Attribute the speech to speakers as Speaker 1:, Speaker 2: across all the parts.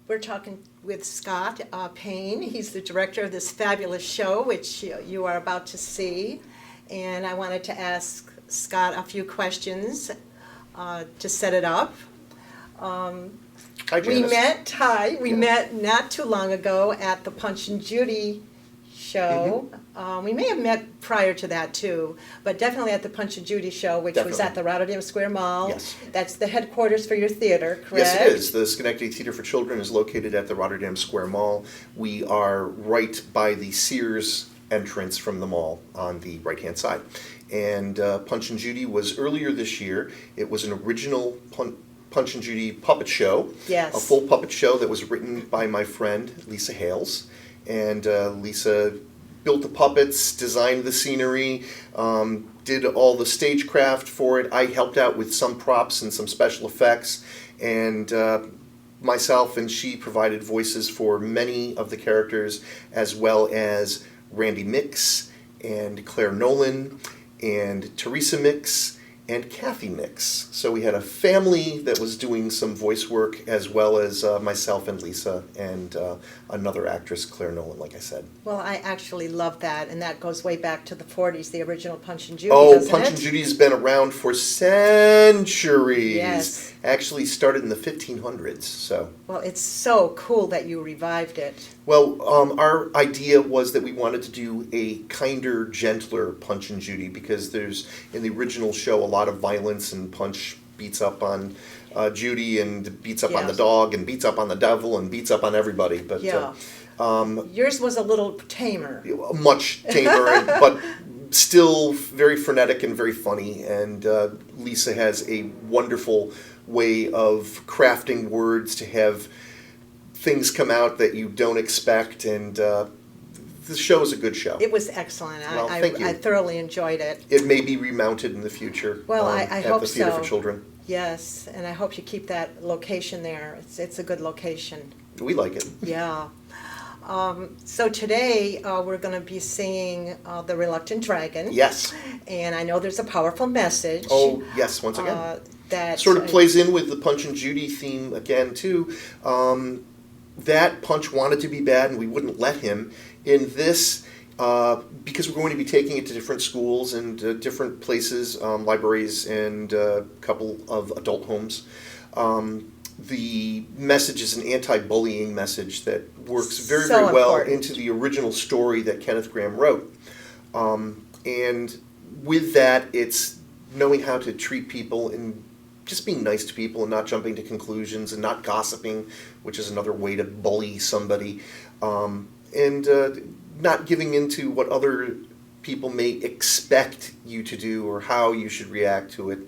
Speaker 1: We're talking with Scott Payne. He's the director of this fabulous show, which you are about to see. And I wanted to ask Scott a few questions to set it up.
Speaker 2: Hi, Janice.
Speaker 1: We met not too long ago at the Punch and Judy show. We may have met prior to that too, but definitely at the Punch and Judy show, which was at the Rotterdam Square Mall.
Speaker 2: Yes.
Speaker 1: That's the headquarters for your theater, correct?
Speaker 2: Yes, it is. The Schenectady Theater for Children is located at the Rotterdam Square Mall. We are right by the Sears entrance from the mall on the right-hand side. And Punch and Judy was earlier this year. It was an original Punch and Judy puppet show.
Speaker 1: Yes.
Speaker 2: A full puppet show that was written by my friend, Lisa Hales. And Lisa built the puppets, designed the scenery, did all the stagecraft for it. I helped out with some props and some special effects, and myself and she provided voices for many of the characters, as well as Randy Mix and Claire Nolan and Teresa Mix and Kathy Mix. So we had a family that was doing some voice work, as well as myself and Lisa and another actress, Claire Nolan, like I said.
Speaker 1: Well, I actually love that, and that goes way back to the 40s, the original Punch and Judy,
Speaker 2: Oh,
Speaker 1: doesn't
Speaker 2: Punch
Speaker 1: it?
Speaker 2: and Judy's been around for centuries.
Speaker 1: Yes.
Speaker 2: Actually started in the 1500s, so.
Speaker 1: Well, it's so cool that you revived it.
Speaker 2: Well, our idea was that we wanted to do a kinder, gentler Punch and Judy, because there's, in the original show, a lot of violence, and Punch beats up on Judy and beats up on the
Speaker 1: Yes.
Speaker 2: dog and beats up on the devil and beats up on everybody. But
Speaker 1: Yeah. Yours was a little tamer.
Speaker 2: much tamer, but still very frenetic and very funny. And Lisa has a wonderful way of crafting words to have things come out that you don't expect. And the show is a good show.
Speaker 1: It was excellent.
Speaker 2: Well, thank you.
Speaker 1: I thoroughly enjoyed it.
Speaker 2: It may be remounted in the future.
Speaker 1: Well, I
Speaker 2: at
Speaker 1: hope
Speaker 2: the Theater
Speaker 1: so.
Speaker 2: for Children.
Speaker 1: Yes, and I hope you keep that location there. It's a good location.
Speaker 2: We like it.
Speaker 1: Yeah. So today we're going to be seeing The Reluctant Dragon.
Speaker 2: Yes.
Speaker 1: And I know there's a powerful message.
Speaker 2: Oh, yes, once again.
Speaker 1: That
Speaker 2: Sort of plays in with the Punch and Judy theme again, too. That Punch wanted to be bad, and we wouldn't let him. In this, because we're going to be taking it to different schools and different places, libraries and a couple of adult homes, the message is an anti-bullying message that works very,
Speaker 1: So
Speaker 2: very well
Speaker 1: important.
Speaker 2: into the original story that Kenneth Grahame wrote. And with that, it's knowing how to treat people and just being nice to people and not jumping to conclusions and not gossiping, which is another way to bully somebody, and not giving into what other people may expect you to do or how you should react to it.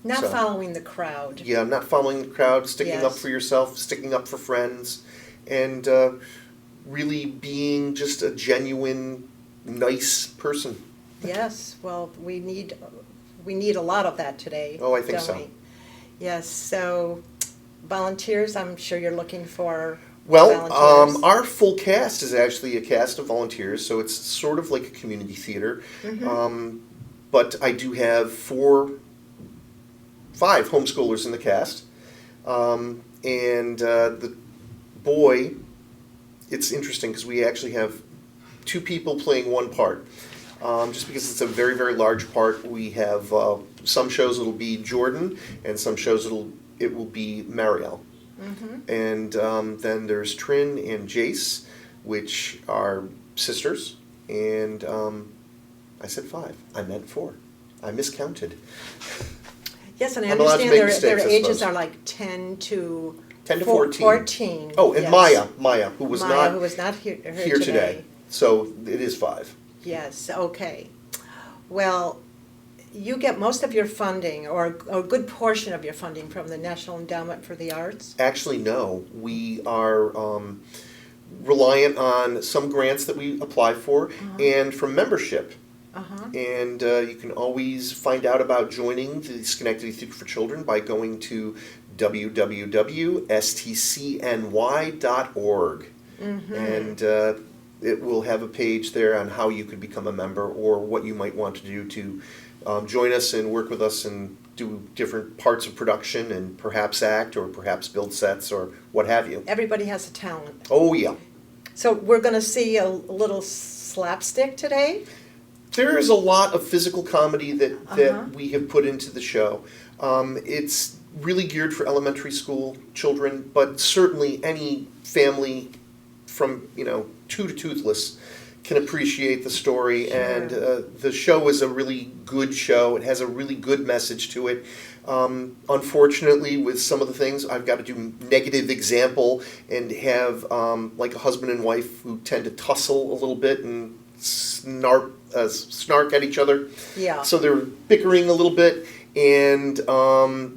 Speaker 1: Not
Speaker 2: So,
Speaker 1: following the crowd.
Speaker 2: Yeah, not following the crowd, sticking up
Speaker 1: Yes.
Speaker 2: for yourself, sticking up for friends, and really being just a genuine, nice person.
Speaker 1: Yes, well, we need a lot of that today.
Speaker 2: Oh, I think
Speaker 1: don't
Speaker 2: so.
Speaker 1: we? Yes, so volunteers, I'm sure you're looking for
Speaker 2: Well,
Speaker 1: volunteers.
Speaker 2: our full cast is actually a cast of volunteers, so it's sort of like a community theater.
Speaker 1: Mm-hmm.
Speaker 2: But I do have 5 homeschoolers in the cast. And the boy, it's interesting because we actually have 2 people playing one part. Just because it's a very, very large part, we have some shows it'll be Jordan, and some shows it will be Marielle.
Speaker 1: Mm-hmm.
Speaker 2: And then there's Trin and Jace, which are sisters. And I said 5. I meant 4. I miscounted.
Speaker 1: Yes, and I
Speaker 2: I'm allowed to
Speaker 1: understand
Speaker 2: make
Speaker 1: their
Speaker 2: mistakes, I
Speaker 1: ages
Speaker 2: suppose.
Speaker 1: are like 10 to
Speaker 2: 14.
Speaker 1: 14.
Speaker 2: Oh, and
Speaker 1: yes.
Speaker 2: Maya, who was
Speaker 1: Maya,
Speaker 2: not
Speaker 1: who was not here
Speaker 2: here today. So it is 5.
Speaker 1: Yes, okay. Well, you get most of your funding, or a good portion of your funding, from the National Endowment for the Arts?
Speaker 2: Actually, no. We are reliant on some grants that we apply for and from membership.
Speaker 1: Uh-huh.
Speaker 2: And you can always find out about joining the Schenectady Theater for Children by going to www.stcny.org.
Speaker 1: Mm-hmm.
Speaker 2: And it will have a page there on how you could become a member or what you might want to do to join us and work with us and do different parts of production and perhaps act or perhaps build sets or what have you.
Speaker 1: Everybody has a talent.
Speaker 2: Oh, yeah.
Speaker 1: So we're going to see a little slapstick today?
Speaker 2: There is a lot of physical comedy that we have put into the show. It's really geared for elementary school children, but certainly any family from, 2 to toothless can appreciate the story.
Speaker 1: Sure.
Speaker 2: And the show is a really good show. It has a really good message to it. Unfortunately, with some of the things, I've got to do negative example and have like a husband and wife who tend to tussle a little bit and snark at each other.
Speaker 1: Yeah.
Speaker 2: So they're bickering a little bit, and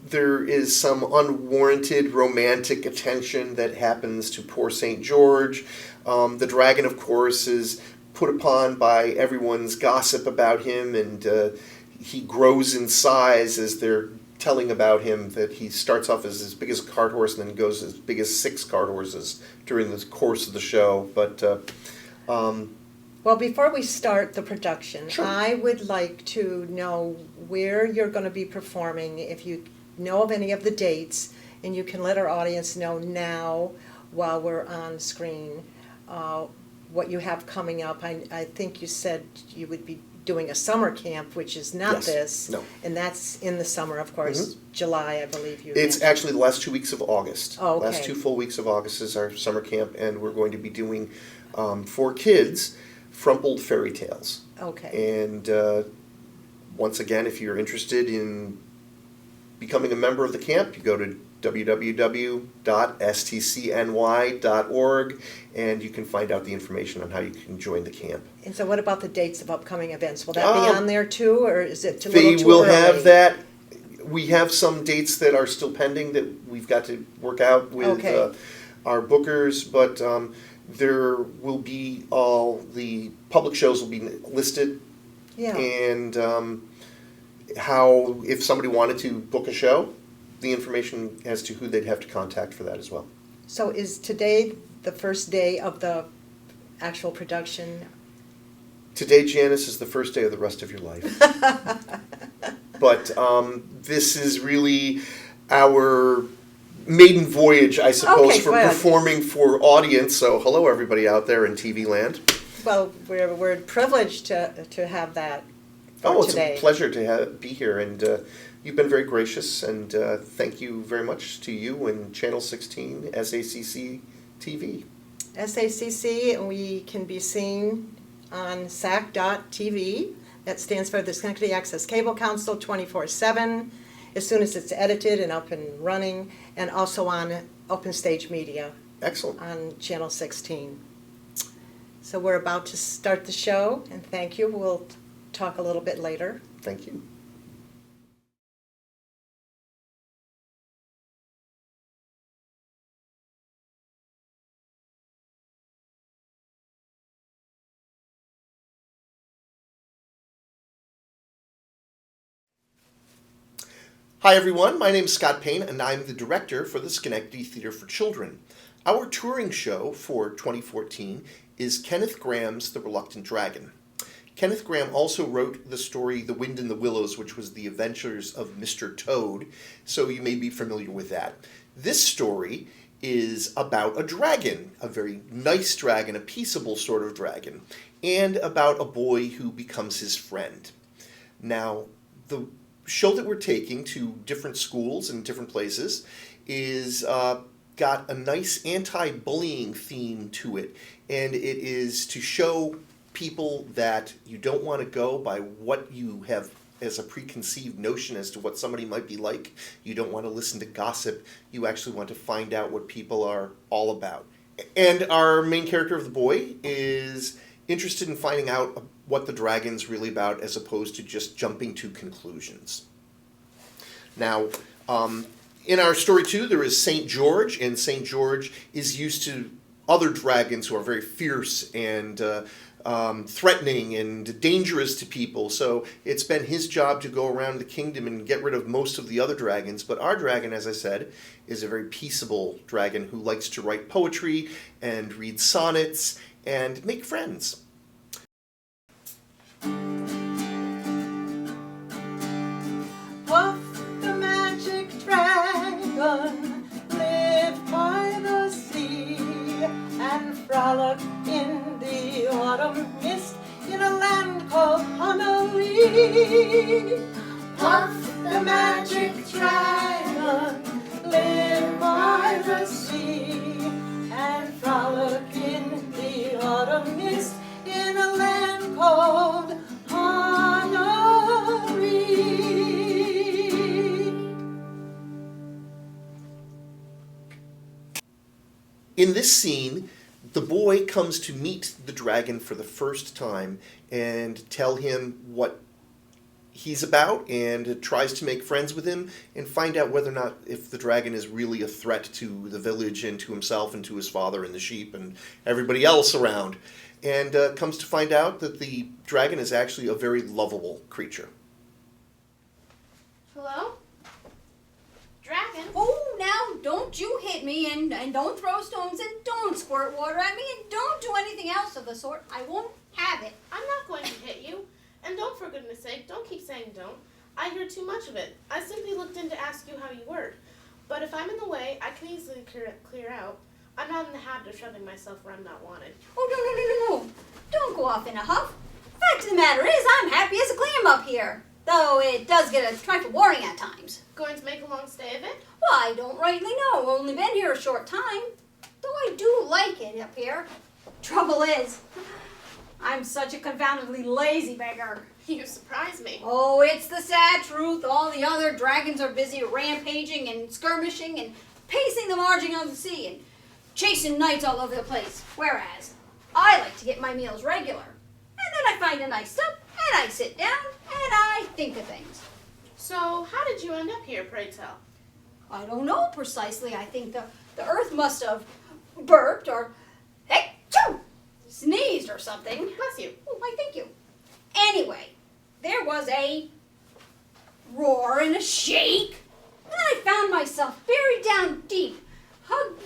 Speaker 2: there is some unwarranted romantic attention that happens to poor St. George. The dragon, of course, is put upon by everyone's gossip about him, and he grows in size as they're telling about him, that he starts off as big as a cart horse and then goes as big as 6 cart horses during the course of the show. But
Speaker 1: well, before we start the production,
Speaker 2: Sure.
Speaker 1: I would like to know where you're going to be performing, if you know of any of the dates, and you can let our audience know now while we're on screen what you have coming up. I think you said you would be doing a summer camp, which is not
Speaker 2: Yes.
Speaker 1: this.
Speaker 2: No.
Speaker 1: And that's in the summer, of course, July, I believe you
Speaker 2: it's
Speaker 1: mentioned.
Speaker 2: actually the last 2 weeks of August.
Speaker 1: Oh, okay.
Speaker 2: Last 2 full weeks of August is our summer camp, and we're going to be doing, for kids, Frumpled Fairy Tales.
Speaker 1: Okay.
Speaker 2: And once again, if you're interested in becoming a member of the camp, you go to www.stcny.org, and you can find out the information on how you can join the camp.
Speaker 1: And so what about the dates of upcoming events? Will that be on there too, or is it a little
Speaker 2: They
Speaker 1: too
Speaker 2: will
Speaker 1: early?
Speaker 2: have that. We have some dates that are still pending that we've got to work out with
Speaker 1: Okay.
Speaker 2: our bookers, but there will be all the public shows will be listed,
Speaker 1: Yeah.
Speaker 2: and how, if somebody wanted to book a show, the information as to who they'd have to contact for that as well.
Speaker 1: So is today the first day of the actual production?
Speaker 2: Today, Janice, is the first day of the rest of your life. But this is really our maiden voyage, I suppose,
Speaker 1: Okay,
Speaker 2: for
Speaker 1: good.
Speaker 2: performing for audience. So hello, everybody out there in TV land.
Speaker 1: Well, we're privileged to have that for
Speaker 2: Oh, it's
Speaker 1: today.
Speaker 2: a pleasure to be here, and you've been very gracious, and thank you very much to you and Channel 16, SACC TV.
Speaker 1: SACC, we can be seen on SAC.TV. That stands for the Schenectady Access Cable Council 24/7, as soon as it's edited and up and running, and also on Open Stage Media
Speaker 2: Excellent.
Speaker 1: on Channel 16. So we're about to start the show, and thank you. We'll talk a little bit later.
Speaker 2: Thank you. Hi everyone, my name is Scott Payne and I'm the director for the Schenectady Theater for Children. Our touring show for 2014 is Kenneth Graham's The Reluctant Dragon. Kenneth Graham also wrote the story The Wind in the Willows, which was the adventures of Mr. Toad, so you may be familiar with that. This story is about a dragon, a very nice dragon, a peaceable sort of dragon, and about a boy who becomes his friend. Now, the show that we're taking to different schools and different places is got a nice anti-bullying theme to it, and it is to show people that you don't want to go by what you have as a preconceived notion as to what somebody might be like. You don't want to listen to gossip. You actually want to find out what people are all about. And our main character of the boy is interested in finding out what the dragon's really about, as opposed to just jumping to conclusions. Now, in our story too, there is St. George, and St. George is used to other dragons who are very fierce and threatening and dangerous to people. So it's been his job to go around the kingdom and get rid of most of the other dragons. But our dragon, as I said, is a very peaceable dragon who likes to write poetry and read sonnets and make friends.
Speaker 1: Woof, autumn mist in a land called Honolulu. Puff the magic dragon lived by the sea and frolic in the autumn mist in a land called Honolulu.
Speaker 2: In this scene, the boy comes to meet the dragon for the first time and tell him what he's about and tries to make friends with him and find out whether or not if the dragon is really a threat to the village and to himself and to his father and the sheep and everybody else around. And comes to find out that the dragon is actually a very lovable creature.
Speaker 3: Hello? Dragon?
Speaker 4: Oh, now don't you hit me and don't throw stones and don't squirt water at me and don't do anything else of the sort. I won't have it.
Speaker 3: I'm not going to hit you. And don't, for goodness sake, don't keep saying don't. I hear too much of it. I simply looked in to ask you how you were. But if I'm in the way, I can easily clear out. I'm not in the habit of shoving myself where I'm not wanted.
Speaker 4: Oh, no. Don't go off in a huff. Fact of the matter is, I'm happy as a clam up here. Though it does get a trifle boring at times.
Speaker 3: Going to make a long stay of it?
Speaker 4: Well, I don't rightly know. Only been here a short time. Though I do like it up here. Trouble is, I'm such a confoundedly lazy beggar.
Speaker 3: You surprise me.
Speaker 4: Oh, it's the sad truth. All the other dragons are busy rampaging and skirmishing and pacing the margin of the sea and chasing knights all over the place. Whereas, I like to get my meals regular. And then I find a nice sup, and I sit down, and I think of things.
Speaker 3: So, how did you end up here, pray tell?
Speaker 4: I don't know precisely. I think the earth must have burped or, hey, choo, sneezed or something.
Speaker 3: Bless you.
Speaker 4: Oh, why, thank you. Anyway, there was a roar and a shake, and then I found myself buried down deep, hugged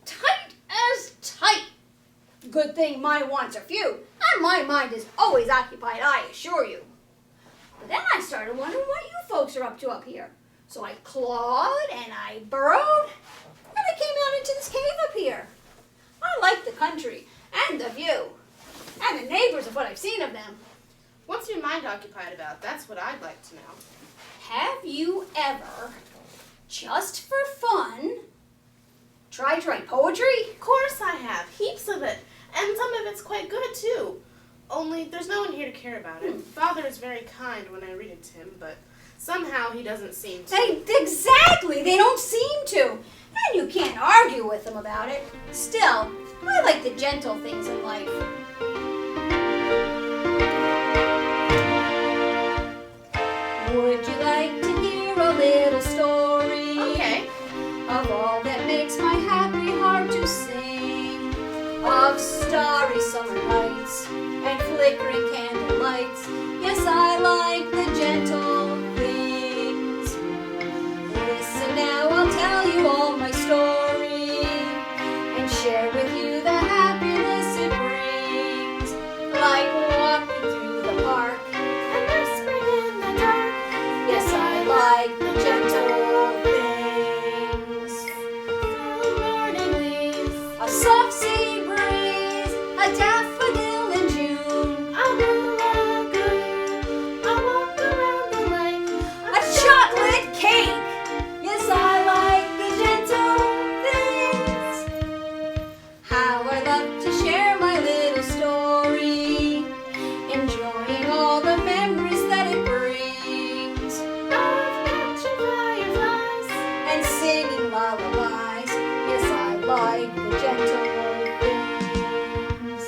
Speaker 4: tight as tight. Good thing my wants are few, and my mind is always occupied, I assure you. But then I started wondering what you folks are up to up here. So I clawed and I burrowed, and I came out into this cave up here. I like the country and the view, and the neighbors of what I've seen of them.
Speaker 3: What's your mind occupied about? That's what I'd like to know.
Speaker 4: Have you ever, just for fun, tried to write poetry?
Speaker 3: Of course I have. Heaps of it. And some of it's quite good, too. Only, there's no one here to care about it. Father is very kind when I read it to him, but somehow he doesn't seem to.
Speaker 4: Exactly, they don't seem to. And you can't argue with them about it. Still, I like the gentle things in life. Would you like to hear a little story?
Speaker 3: Okay.
Speaker 4: Of all that makes my happy heart to sing. Of starry summer nights and flickering candle lights. Yes, I like the gentle things. Listen now, I'll tell you all my story and share with you the happiness it brings. Like walking through the park
Speaker 3: And whispering in the dark.
Speaker 4: yes, I like the gentle things.
Speaker 3: Falling morning leaves.
Speaker 4: A soft sea breeze, a daffodil in June,
Speaker 3: A blue lagoon. I walk around the lake.
Speaker 4: a chocolate cake. Yes, I like the gentle things. How I love to share my little story, enjoying all the memories that it brings,
Speaker 3: Of catching fireflies.
Speaker 4: and singing lullabies. Yes, I like the gentle things.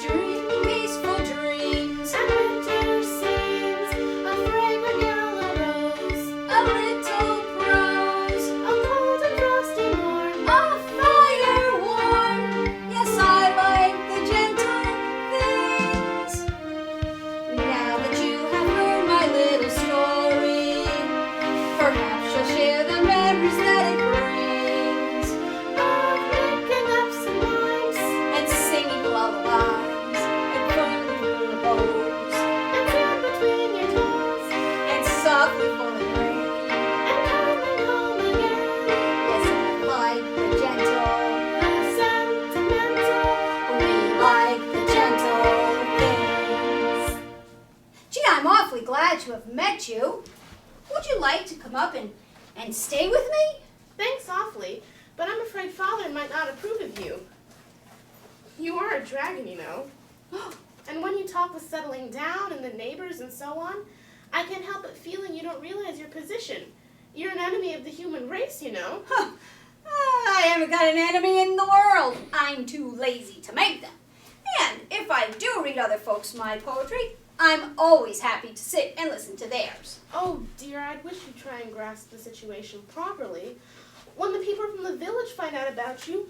Speaker 4: Dream peaceful dreams,
Speaker 3: And winter seems a fragrant yellow rose.
Speaker 4: a little prose,
Speaker 3: A cold and frosty morn.
Speaker 4: a fire warm. Yes, I like the gentle things. Now that you have heard my little story, perhaps you'll share the memories that it brings.
Speaker 3: Of making up some
Speaker 4: And stay with me?
Speaker 3: Thanks awfully, but I'm afraid Father might not approve of you. You are a dragon, you know. And when you talk with settling down and the neighbors and so on, I can't help but feeling you don't realize your position. You're an enemy of the human race, you know.
Speaker 4: I haven't got an enemy in the world. I'm too lazy to make them. And if I do read other folks my poetry, I'm always happy to sit and listen to theirs.
Speaker 3: Oh dear, I'd wish you'd try and grasp the situation properly. When the people from the village find out about you,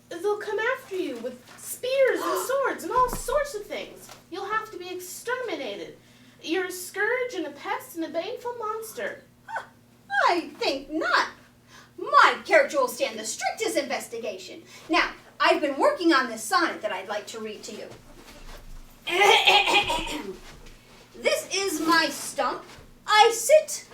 Speaker 3: they'll come after you with spears and swords and all sorts of things. You'll have to be exterminated. You're a scourge and a pest and a baneful monster.
Speaker 4: I think not. My character will stand the strictest investigation. Now, I've been working on this sonnet that I'd like to read to you. This is my stump. I sit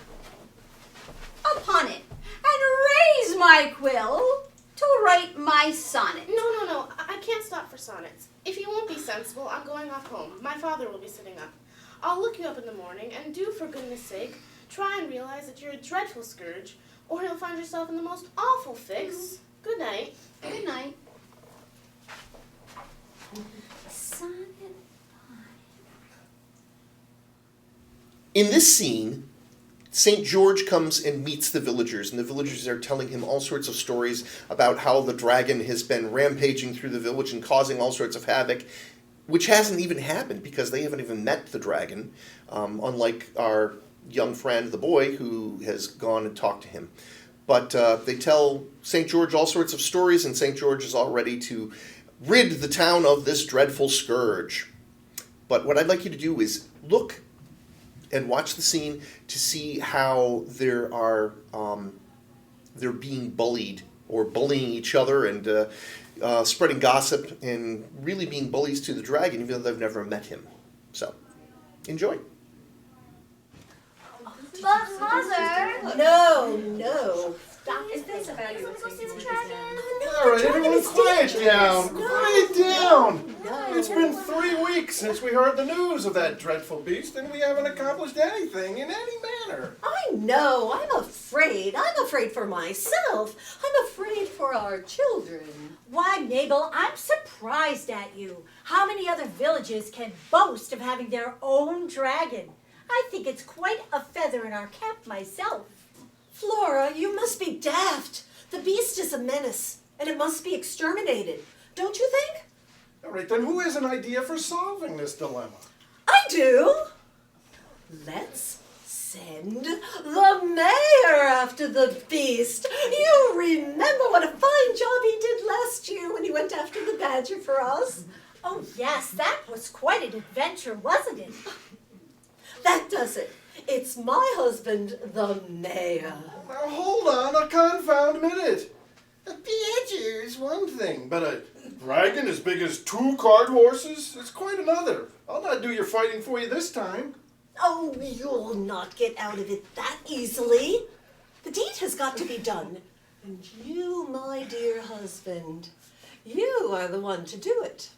Speaker 4: upon it and raise my quill to write my sonnet.
Speaker 3: No, I can't stop for sonnets. If you won't be sensible, I'm going off home. My father will be sitting up. I'll look you up in the morning, and do, for goodness sake, try and realize that you're a dreadful scourge, or you'll find yourself in the most awful fix. Good night.
Speaker 4: Good night. Sonnet 5.
Speaker 2: In this scene, St. George comes and meets the villagers, and the villagers are telling him all sorts of stories about how the dragon has been rampaging through the village and causing all sorts of havoc, which hasn't even happened because they haven't even met the dragon, unlike our young friend, the boy, who has gone and talked to him. But they tell St. George all sorts of stories, and St. George is all ready to rid the town of this dreadful scourge. But what I'd like you to do is look and watch the scene to see how they're being bullied or bullying each other and spreading gossip and really being bullies to the dragon, even though they've never met him. So, enjoy.
Speaker 4: But Mother...
Speaker 5: No.
Speaker 4: Is this about you?
Speaker 5: All right, everyone quiet down. Quiet down. It's been 3 weeks since we heard the news of that dreadful beast, and we haven't accomplished anything in any manner.
Speaker 6: I know. I'm afraid. I'm afraid for myself. I'm afraid for our children.
Speaker 7: Why, Mabel, I'm surprised at you. How many other villages can boast of having their own dragon? I think it's quite a feather in our cap myself.
Speaker 6: Flora, you must be daft. The beast is a menace, and it must be exterminated. Don't you think?
Speaker 5: All right, then who has an idea for solving this dilemma?
Speaker 6: I do. Let's send the mayor after the beast. You remember what a fine job he did last year when he went after the badger for us?
Speaker 7: Oh, yes, that was quite an adventure, wasn't it?
Speaker 6: That does it. It's my husband, the mayor.
Speaker 5: Now hold on a confound minute. A badger is one thing, but a dragon as big as 2 cart horses is quite another. I'll not do your fighting for you this time.
Speaker 6: Oh, you'll not get out of it that easily. The deed has got to be done. And you, my dear husband, you are the one to do it.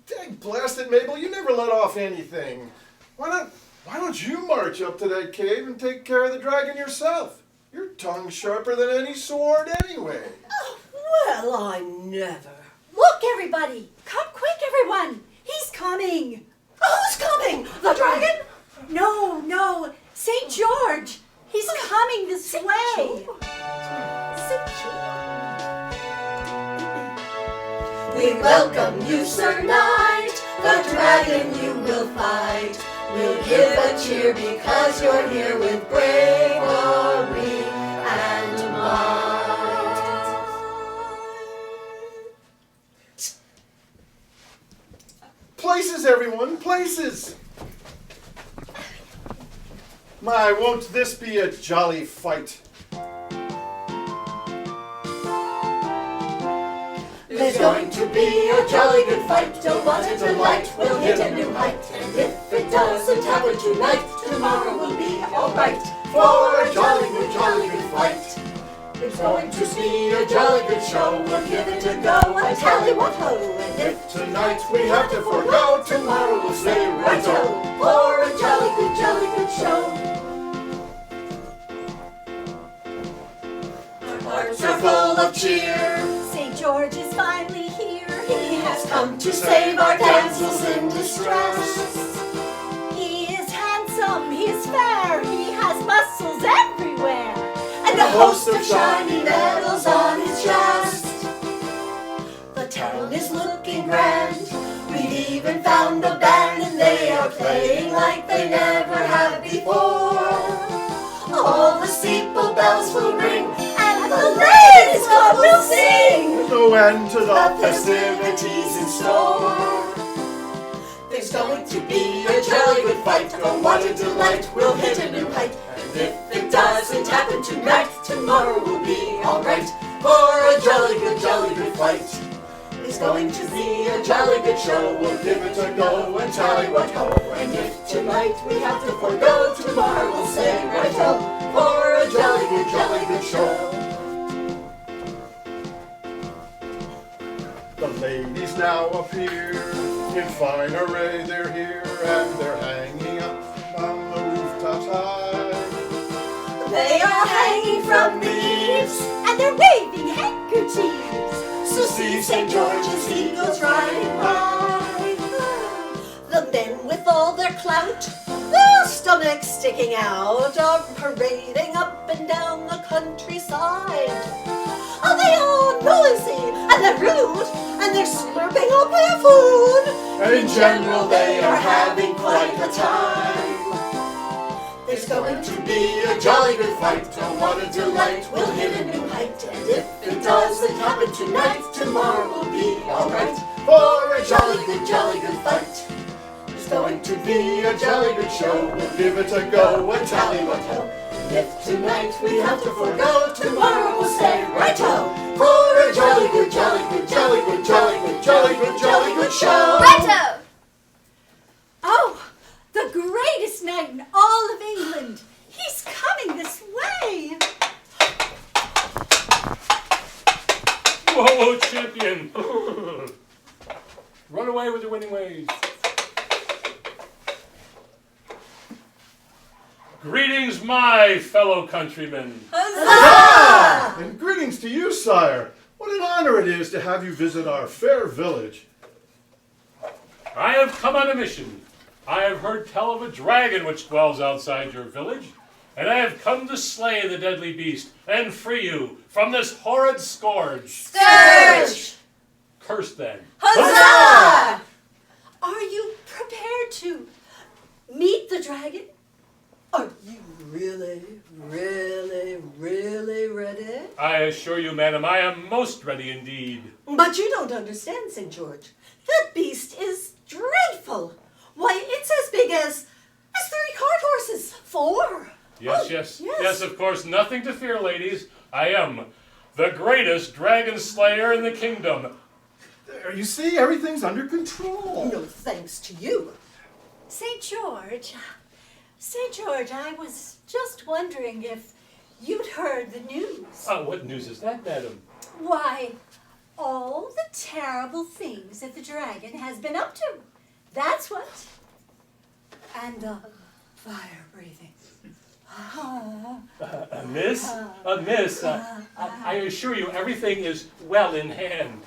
Speaker 5: Dang blast it, Mabel, you never let off anything. Why don't you march up to that cave and take care of the dragon yourself? Your tongue's sharper than any sword anyway.
Speaker 6: Oh, well, I never.
Speaker 7: Look, everybody! Come quick, everyone! He's coming!
Speaker 6: Who's coming? The dragon?
Speaker 7: No, St. George! He's coming this way!
Speaker 6: We welcome you, Sir Knight. The dragon you will fight. We'll give a cheer because you're here with bravery and might.
Speaker 5: Places, everyone, places! My, won't this be a jolly fight?
Speaker 6: There's going to be a jolly good fight. Till what a delight, we'll hit a new height. And if it doesn't happen tonight, tomorrow will be alright. For a jolly good fight. It's going to be a jolly good show. We'll give it a go, a tally-what-ho. And if
Speaker 5: Tonight we have to forego, tomorrow we'll say
Speaker 6: right-o, for a jolly good show. hearts are full of cheer.
Speaker 7: St. George is finally here.
Speaker 6: He has come to save our damsels in distress.
Speaker 7: He is handsome, he's fair, he has muscles everywhere.
Speaker 6: And a host of shiny medals on his chest. The town is looking grand. We've even found a band, and they are playing like they never have before. All the steeple bells will ring, and the ladies' club will sing.
Speaker 5: No end to
Speaker 6: The
Speaker 5: the
Speaker 6: festivities in store. There's going to be a jolly good fight. Oh, what a delight, we'll hit a new height. And if it doesn't happen tonight, tomorrow will be alright. For a jolly good fight. There's going to be a jolly good show. We'll give it a go and tally what ho. And if tonight we have to forego, tomorrow we'll say right-o. For a jolly good show.
Speaker 5: The ladies now appear, in fine array they're here, and they're hanging up on the rooftops high.
Speaker 6: They are hanging from the eaves,
Speaker 7: And they're waving handkerchiefs.
Speaker 6: so see St. George as he goes riding by. The men with all their clout, their stomachs sticking out, are parading up and down the countryside. Are they all noisy and they're rude, and they're slurping up their food? In general, they are having quite a time. There's going to be a jolly good fight. Oh, what a delight, we'll hit a new height. And if it doesn't happen tonight, tomorrow will be alright. For a jolly good fight. There's going to be a jolly good show. We'll give it a go and tally what ho. And if tonight we have to forego, tomorrow we'll say right-o. For a jolly good show.
Speaker 4: Righto! Oh, the greatest knight in all of England. He's coming this way.
Speaker 8: Whoa, champion! Run away with your winning ways. Greetings, my fellow countrymen.
Speaker 5: And greetings to you, sire. What an honor it is to have you visit our fair village.
Speaker 8: I have come on a mission. I have heard tell of a dragon which dwells outside your village, and I have come to slay the deadly beast and free you from this horrid scourge.
Speaker 6: Scourge!
Speaker 8: Curse then.
Speaker 6: Huzzah!
Speaker 9: Are you prepared to meet the dragon? Are you really ready?
Speaker 8: I assure you, madam, I am most ready indeed.
Speaker 9: But you don't understand, St. George. That beast is dreadful. Why, it's as big as 3 cart horses. 4.
Speaker 8: Yes,
Speaker 9: Oh,
Speaker 8: yes,
Speaker 9: yes.
Speaker 8: yes, of course, nothing to fear, ladies. I am the greatest dragon slayer in the kingdom.
Speaker 5: There, you see, everything's under control.
Speaker 9: No thanks to you.
Speaker 7: St. George, I was just wondering if you'd heard the news.
Speaker 8: What news is that, madam?
Speaker 7: Why, all the terrible things that the dragon has been up to. That's what. And the fire breathing.
Speaker 8: Miss? I assure you, everything is well in hand.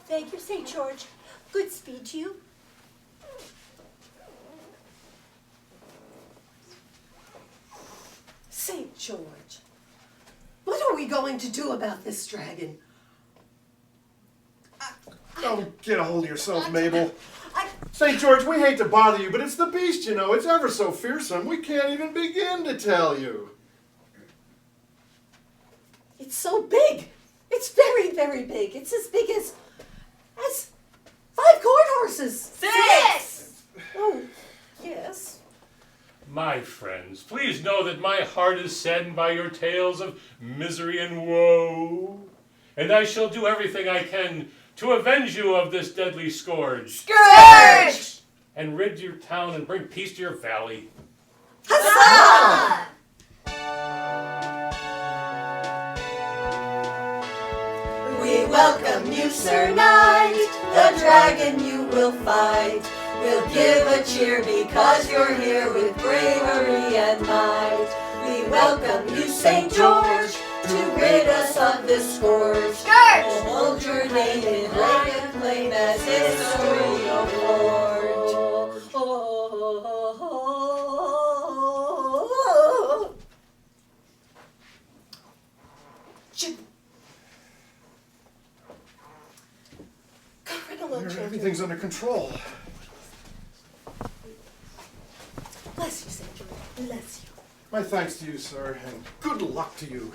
Speaker 7: Thank you, St. George. Good speed to you.
Speaker 9: St. George, what are we going to do about this dragon?
Speaker 5: Oh, get a hold of yourself, Mabel. St. George, we hate to bother you, but it's the beast, you know. It's ever so fearsome. We can't even begin to tell you.
Speaker 9: It's so big. It's very, very big. It's as big as 5 cart horses.
Speaker 6: 6!
Speaker 9: Oh, yes.
Speaker 8: My friends, please know that my heart is saddened by your tales of misery and woe, and I shall do everything I can to avenge you of this deadly scourge,
Speaker 6: Scourge!
Speaker 8: and rid your town and bring peace to your valley.
Speaker 6: Huzzah! We welcome you, Sir Knight. The dragon you will fight. We'll give a cheer because you're here with bravery and might. We welcome you, St. George. to rid us of this scourge.
Speaker 4: Scourge!
Speaker 6: We'll hold your name in high acclaim as history of forge.
Speaker 9: Jim. Come right along, children.
Speaker 5: Everything's under control.
Speaker 9: Bless you, St. George. Bless you.
Speaker 5: My thanks to you, sir, and good luck to you.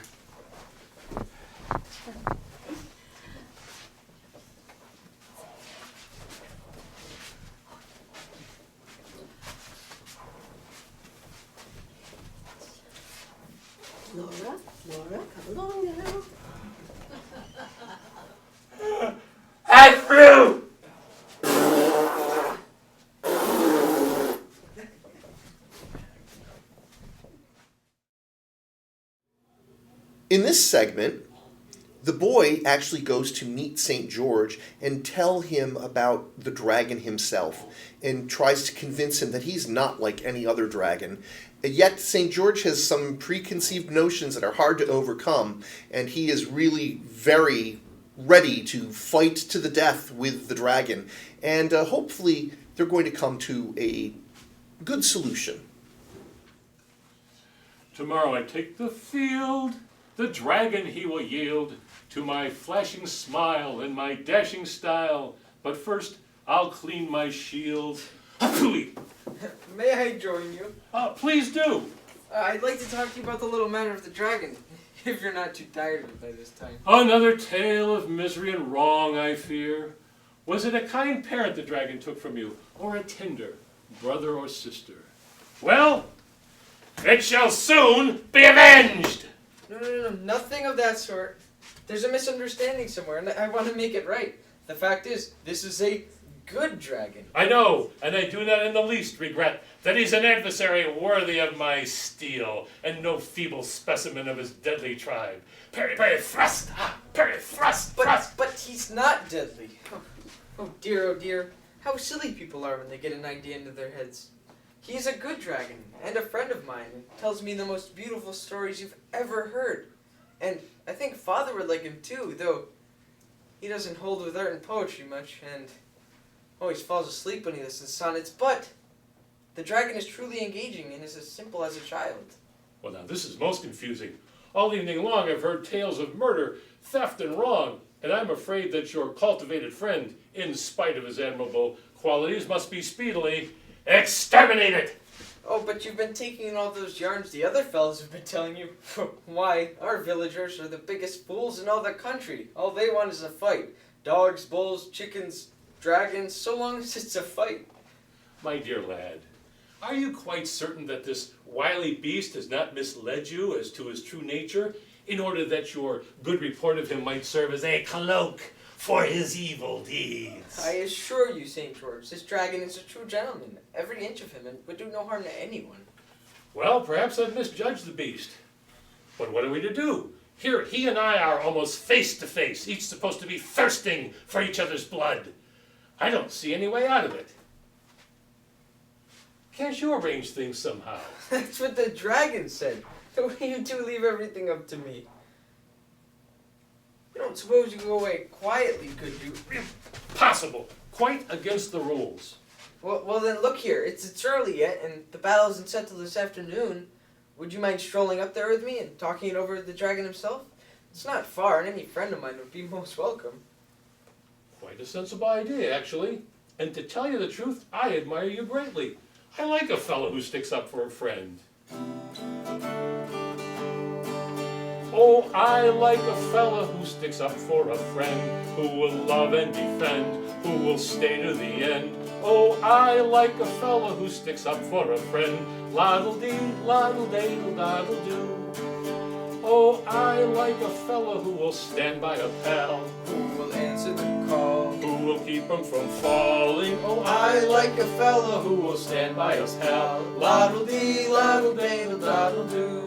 Speaker 9: Laura, come along now.
Speaker 8: I flew!
Speaker 2: In this segment, the boy actually goes to meet St. George and tell him about the dragon himself and tries to convince him that he's not like any other dragon. Yet St. George has some preconceived notions that are hard to overcome, and he is really very ready to fight to the death with the dragon. And hopefully they're going to come to a good solution.
Speaker 8: Tomorrow I take the field, the dragon he will yield to my flashing smile and my dashing style. But first I'll clean my shield.
Speaker 10: May I join you?
Speaker 8: Please do.
Speaker 10: I'd like to talk to you about the little matter of the dragon, if you're not too tired of it by this time.
Speaker 8: Another tale of misery and wrong, I fear. Was it a kind parent the dragon took from you, or a tender brother or sister? Well, it shall soon be avenged!
Speaker 10: No, nothing of that sort. There's a misunderstanding somewhere, and I want to make it right. The fact is, this is a good dragon.
Speaker 8: I know, and I do not in the least regret that he's an adversary worthy of my steel, and no feeble specimen of his deadly tribe. Parry, parry, thrust! Parry, thrust, thrust!
Speaker 10: But he's not deadly. Oh dear. How silly people are when they get an idea into their heads. He's a good dragon, and a friend of mine, and tells me the most beautiful stories you've ever heard. And I think Father would like him too, though he doesn't hold with art and poetry much, and always falls asleep when he listens to sonnets, but the dragon is truly engaging and is as simple as a child.
Speaker 8: Well, now this is most confusing. All evening long I've heard tales of murder, theft, and wrong, and I'm afraid that your cultivated friend, in spite of his admirable qualities, must be speedily exterminated!
Speaker 10: Oh, but you've been taking in all those yarns the other fellows have been telling you. Why, our villagers are the biggest fools in all the country. All they want is a fight. Dogs, bulls, chickens, dragons, so long as it's a fight.
Speaker 8: My dear lad, are you quite certain that this wily beast has not misled you as to his true nature, in order that your good report of him might serve as a cloak for his evil deeds?
Speaker 10: I assure you, St. George, this dragon is a true gentleman, every inch of him, and would do no harm to anyone.
Speaker 8: Well, perhaps I've misjudged the beast. But what are we to do? Here, he and I are almost face to face, each supposed to be thirsting for each other's blood. I don't see any way out of it. Can't you arrange things somehow?
Speaker 10: That's what the dragon said. The way you two leave everything up to me. You don't suppose you can go away quietly, could you?
Speaker 8: Impossible. Quite against the rules.
Speaker 10: Well then look here. It's early yet, and the battle isn't set till this afternoon. Would you mind strolling up there with me and talking it over with the dragon himself? It's not far, and any friend of mine would be most welcome.
Speaker 8: Quite a sensible idea, actually. And to tell you the truth, I admire you greatly. I like a fellow who sticks up for a friend. Oh, I like a fella who sticks up for a friend, who will love and defend, who will stay to the end. Oh, I like a fella who sticks up for a friend, laddle-dee, laddle-dadle, daddle-doo. Oh, I like a fella who will stand by a pal,
Speaker 10: Who will answer the call?
Speaker 8: who will keep him from falling. Oh, I like a fella who will stand by a pal, laddle-dee, laddle-dadle, daddle-doo.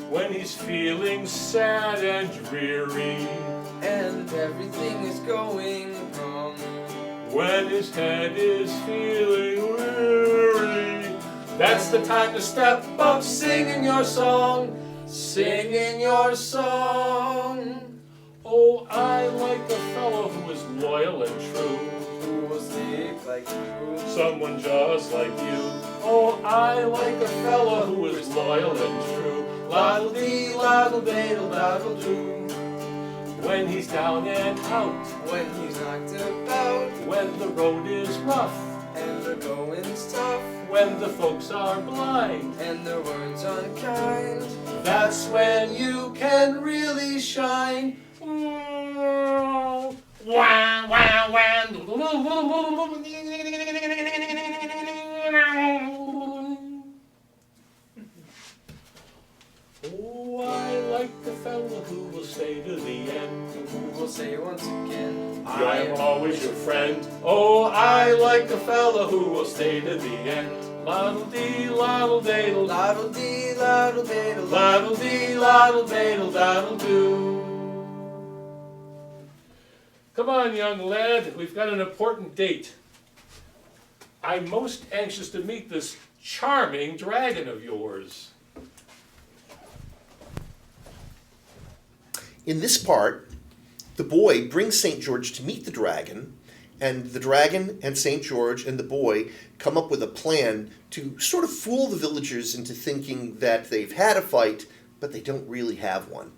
Speaker 8: When he's feeling sad and dreary,
Speaker 10: And everything is going wrong.
Speaker 8: when his head is feeling weary, that's the time to step up singing your song.
Speaker 10: singing your song.
Speaker 8: Oh, I like a fellow who is loyal and true.
Speaker 10: Who will stick like you?
Speaker 8: Someone just like you. Oh, I like a fellow who is loyal and true.
Speaker 10: Laddle-dee, laddle-dadle, daddle-doo.
Speaker 8: When he's down and out,
Speaker 10: When he's knocked about,
Speaker 8: when the road is rough,
Speaker 10: and the going's tough,
Speaker 8: when the folks are blind,
Speaker 10: and the words unkind,
Speaker 8: that's when you can really shine. Wah, wah, wah. Oh, I like the fella who will stay to the end.
Speaker 10: who will say once again,
Speaker 8: I am always your friend. Oh, I like a fella who will stay to the end. Laddle-dee, laddle-dadle,
Speaker 10: laddle-dee, laddle-dadle,
Speaker 8: laddle-dee, laddle-dadle, daddle-doo. Come on, young lad, we've got an important date. I'm most anxious to meet this charming dragon of yours.
Speaker 2: In this part, the boy brings St. George to meet the dragon, and the dragon and St. George and the boy come up with a plan to sort of fool the villagers into thinking that they've had a fight, but they don't really have one.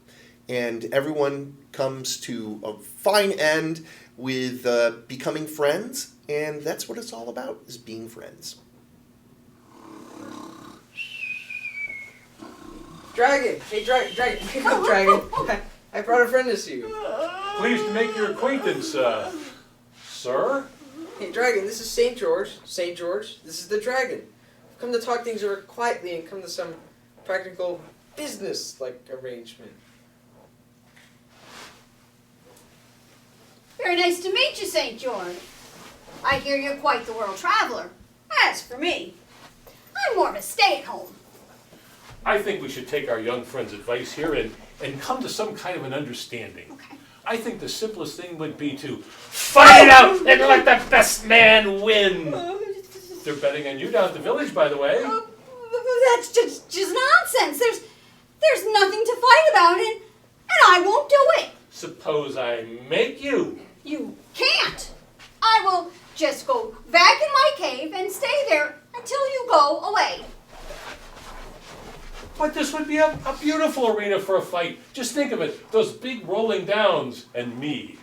Speaker 2: And everyone comes to a fine end with becoming friends, and that's what it's all about, is being friends.
Speaker 10: Dragon! Hey, dragon! Pick up, dragon! I brought a friend to see you.
Speaker 8: Pleased to make your acquaintance, sir.
Speaker 10: Hey, dragon, this is St. George. St. George, this is the dragon. I've come to talk things over quietly and come to some practical business-like arrangement.
Speaker 4: Very nice to meet you, St. George. I hear you're quite the world traveler. As for me, I'm more of a stay-at-home.
Speaker 8: I think we should take our young friend's advice here and come to some kind of an understanding.
Speaker 4: Okay.
Speaker 8: I think the simplest thing would be to fight it out and let the best man win. They're betting on you down at the village, by the way.
Speaker 4: That's just nonsense. There's nothing to fight about, and I won't do it.
Speaker 8: Suppose I make you.
Speaker 4: You can't. I will just go back in my cave and stay there until you go away.
Speaker 8: But this would be a beautiful arena for a fight. Just think of it, those big rolling downs, and me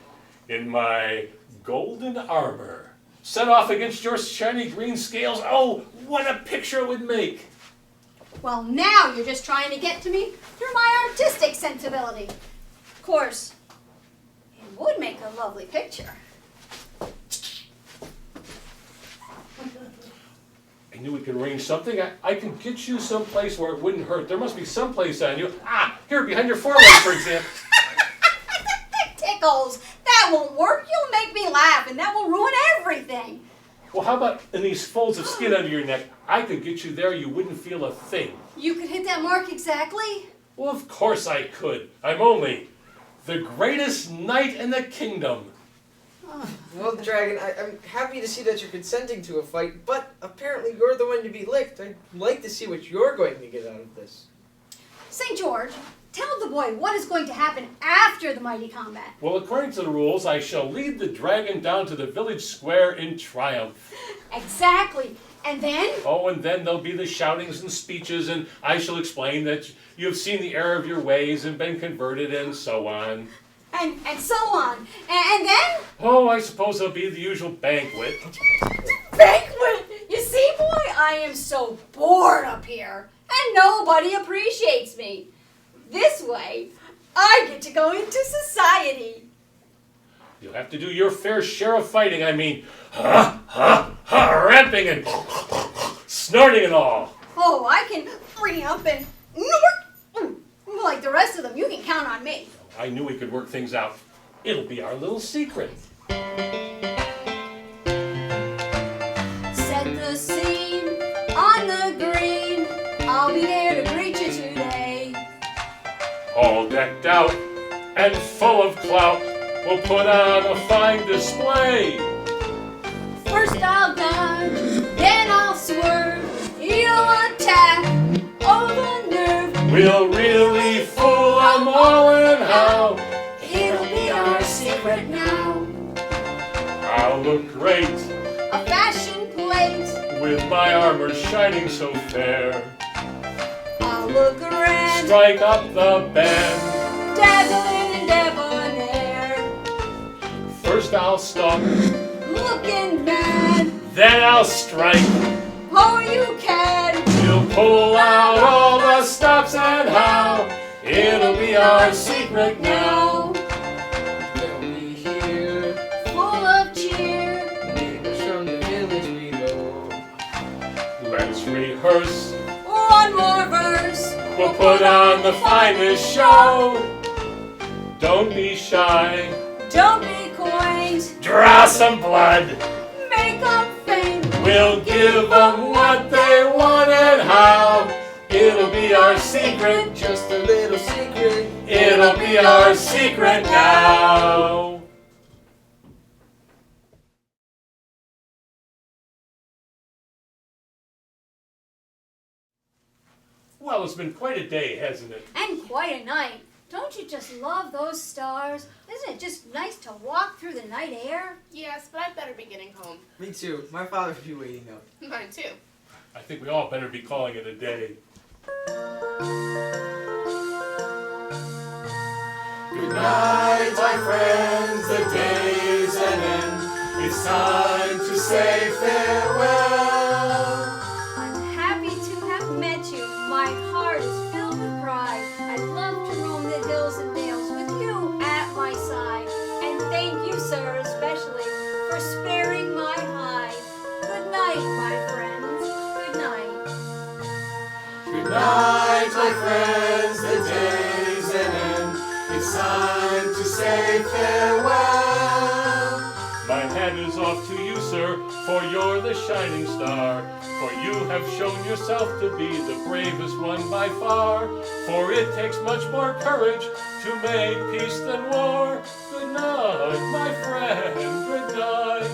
Speaker 8: in my golden armor, set off against your shiny green scales. Oh, what a picture it would make.
Speaker 4: Well, now you're just trying to get to me through my artistic sensibility. Of course, it would make a lovely picture.
Speaker 8: I knew we could arrange something. I can get you someplace where it wouldn't hurt. There must be someplace on you. Here, behind your foreleg, for example.
Speaker 4: That tickles. That won't work. You'll make me laugh, and that will ruin everything.
Speaker 8: Well, how about in these folds of skin under your neck? I could get you there. You wouldn't feel a thing.
Speaker 4: You could hit that mark exactly?
Speaker 8: Well, of course I could. I'm only the greatest knight in the kingdom.
Speaker 10: Well, dragon, I'm happy to see that you're consenting to a fight, but apparently you're the one to be licked. I'd like to see what you're going to get out of this.
Speaker 4: St. George, tell the boy what is going to happen after the mighty combat.
Speaker 8: Well, according to the rules, I shall lead the dragon down to the village square in triumph.
Speaker 4: Exactly. And then?
Speaker 8: Oh, and then there'll be the shoutings and speeches, and I shall explain that you have seen the error of your ways and been converted, and so on.
Speaker 4: And so on. And then?
Speaker 8: Oh, I suppose there'll be the usual banquet.
Speaker 4: Banquet! You see, boy, I am so bored up here, and nobody appreciates me. This way, I get to go into society.
Speaker 8: You'll have to do your fair share of fighting. I mean, ramping and snorting and all.
Speaker 4: Oh, I can bring up and like the rest of them. You can count on me.
Speaker 8: I knew we could work things out. It'll be our little secret.
Speaker 4: Set the scene on the green. I'll be there to greet you today.
Speaker 8: All decked out and full of clout, we'll put on a fine display.
Speaker 4: First I'll dodge, then I'll swerve. You'll attack, oh the nerve.
Speaker 8: We'll really I'll look great
Speaker 4: A fashion plate.
Speaker 8: with my armor shining so fair.
Speaker 4: I'll look grand.
Speaker 8: Strike up the band.
Speaker 4: Dazzling and debonair.
Speaker 8: First I'll stalk,
Speaker 4: Looking mad.
Speaker 8: then I'll strike.
Speaker 4: Oh, you can.
Speaker 8: We'll pull out all the stops and how it'll be our secret now.
Speaker 10: They'll be here,
Speaker 4: Full of cheer.
Speaker 10: neighbors from the village below.
Speaker 8: Let's rehearse.
Speaker 4: One more verse.
Speaker 8: We'll put on the finest show. Don't be shy.
Speaker 4: Don't be quaint.
Speaker 8: Draw some blood.
Speaker 4: Make up faint.
Speaker 8: We'll give them what they want and how. It'll be our secret.
Speaker 10: Just a little secret.
Speaker 8: It'll be our secret now. Well, it's been quite a day, hasn't it?
Speaker 4: And quite a night. Don't you just love those stars? Isn't it just nice to walk through the night air?
Speaker 3: Yes, but I'd better be getting home.
Speaker 10: Me too. My father will be waiting up.
Speaker 3: Mine too.
Speaker 8: I think we all better be calling it a day.
Speaker 6: Good night, my friends, the day is at end. It's time to say farewell.
Speaker 4: I'm happy to have met you. My heart is filled with pride. I'd love to roam the hills and dales with you at my side. And thank you, sir, especially for sparing my hide. Good night, my friends. Good night.
Speaker 6: Good night, my friends, the day's at end. It's time to say farewell.
Speaker 8: My hat is off to you, sir, for you're the shining star. For you have shown yourself to be the bravest one by far. For it takes much more courage to make peace than war. Good night, my friend, good night.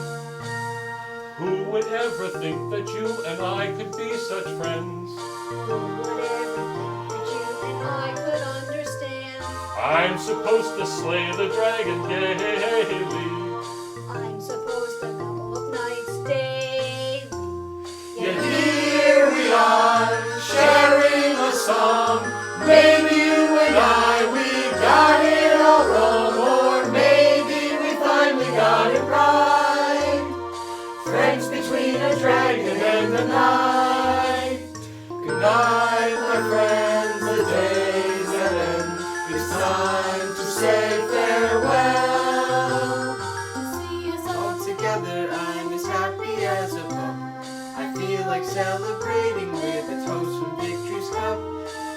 Speaker 8: Who would ever think that you and I could be such friends?
Speaker 4: Who would ever think that you and I could understand?
Speaker 8: I'm supposed to slay the dragon gaily.
Speaker 4: I'm supposed to couple of nights daily.
Speaker 6: Yet here we are, sharing a song. Maybe you and I, we got it all wrong. Or maybe we finally got it right. Friends between a dragon and a knight. Good night, my friends, the day's at end. It's time to say farewell.
Speaker 3: To see us all
Speaker 10: All together, I'm as happy as a pup. I feel like celebrating with a toast from Victory's Cup.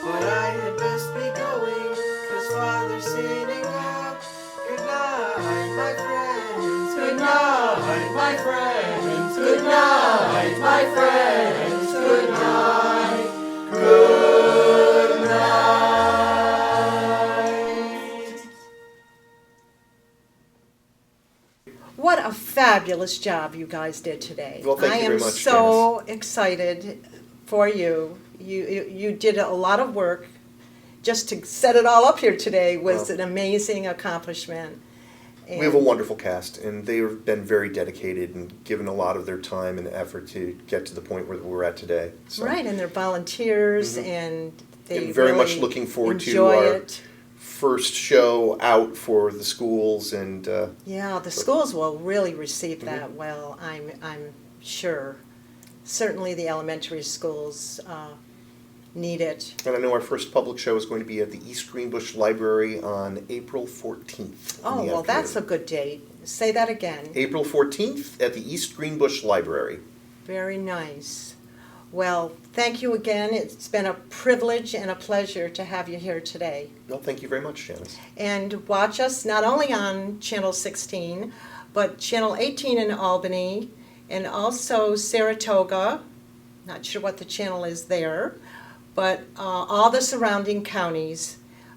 Speaker 10: But I had best be going, cause Father's sitting up. Good night, my friends.
Speaker 6: Good night, my friends. Good night, my friends. Good night. Good night.
Speaker 1: What a fabulous job you guys did today.
Speaker 2: Well, thank you very much,
Speaker 1: I am so excited for you. You did a lot of work. Just to set it all up here today was an amazing accomplishment.
Speaker 2: We have a wonderful cast, and they've been very dedicated and given a lot of their time and effort to get to the point where we're at today. So,
Speaker 1: Right, and they're volunteers, and they
Speaker 2: and very much
Speaker 1: really
Speaker 2: looking forward to
Speaker 1: enjoy
Speaker 2: our
Speaker 1: it.
Speaker 2: first show out for the schools, and
Speaker 1: Yeah, the schools will really receive that well, I'm sure. Certainly the elementary schools need it.
Speaker 2: I know our first public show is going to be at the East Greenbush Library on April 14th.
Speaker 1: Oh, well, that's a good date. Say that again.
Speaker 2: April 14th at the East Greenbush Library.
Speaker 1: Very nice. Well, thank you again. It's been a privilege and a pleasure to have you here today.
Speaker 2: Well, thank you very much, Janice.
Speaker 1: And watch us not only on Channel 16, but Channel 18 in Albany, and also Saratoga. Not sure what the channel is there, but all the surrounding counties,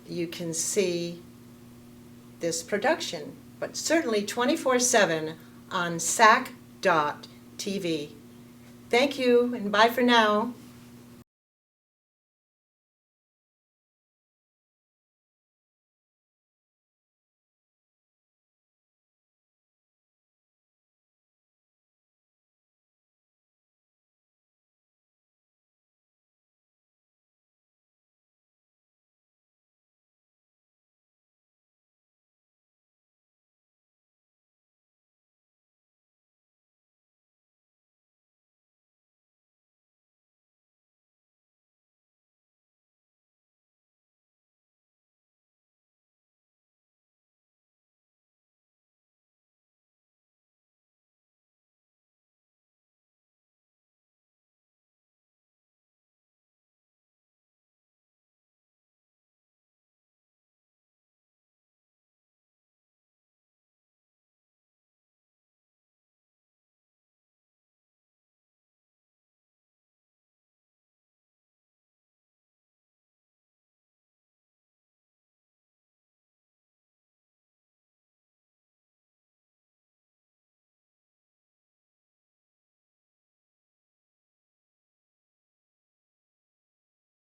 Speaker 1: you can see this production. But certainly 24/7 on sac.tv. Thank you, and bye for now.